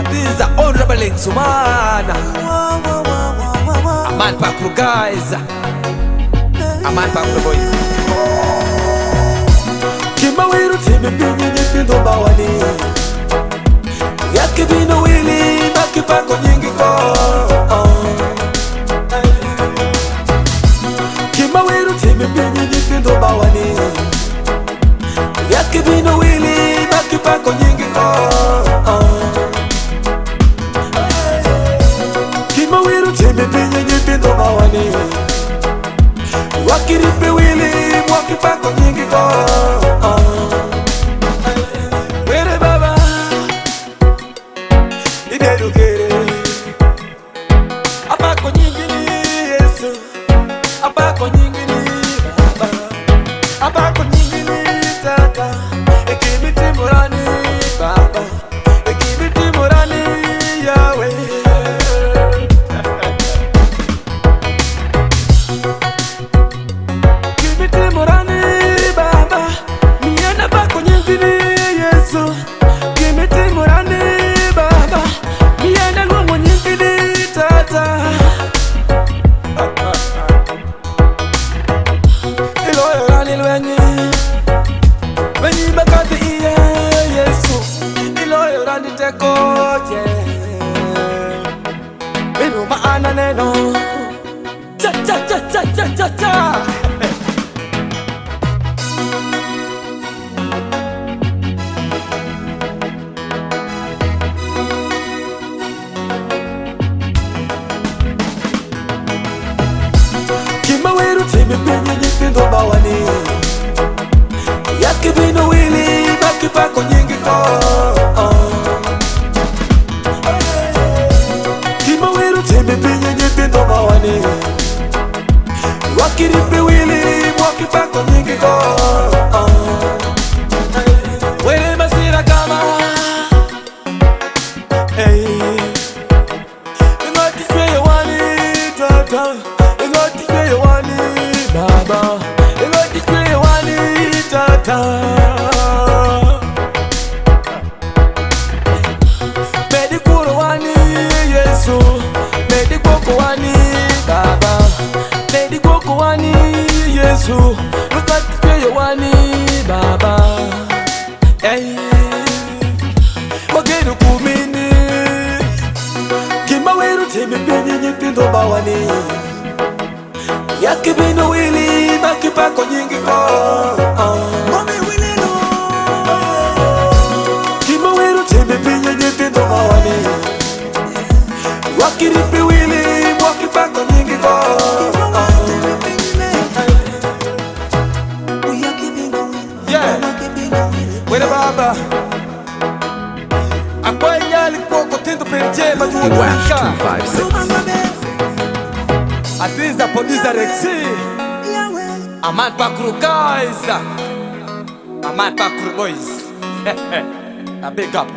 This is honorable Alexo, man. A man pack for guys. A man pack for boys. Gima wiru timi pinyi nyipindo bawani. Yaki bino wili maki pako nyingi ko. Gima wiru timi pinyi nyipindo bawani. Yaki bino wili maki pako nyingi ko. Gima wiru timi pinyi nyipindo bawani. Wakiripe wili mwaki pako nyingi ko. Were baba Idedu kere Apako nyingi ni Yesu. Apako nyingi ni baba. Apako nyingi ni tata. Ekimiti murani baba. Ekimiti murani Yahweh. Ekimiti murani baba. Miana pako nyingi ni Yesu. Ekimiti murani baba. Miana lungu nyingi ni tata. Iloyo rani lwenye Wenyi bakati iye Yesu. Iloyo rani tekoje Inu maana neno Cha cha cha cha cha cha cha. Gima wiru timi pinyi nyipindo bawani. Yaki bino wili maki pako nyingi ko. Gima wiru timi pinyi nyipindo bawani. Wakiripe wili mwaki pako nyingi ko. Wele masira kama Ingoti feye wani tata. Ingoti feye wani baba. Ingoti feye wani tata. Medi kuro wani Yesu. Medi koko wani baba. Medi koko wani Yesu. Ingoti feye wani baba. Wageru kumini. Gima wiru timi pinyi nyipindo bawani. Yaki bino wili maki pako nyingi ko. Gima wiru timi pinyi nyipindo bawani. Wakiripe wili mwaki pako nyingi ko. Yeah. Wele baba Akwa nyali koko tinto perje majuwa kunika. Atiza producer Rexy. A man pakru guys. A man pakru boys. A big up.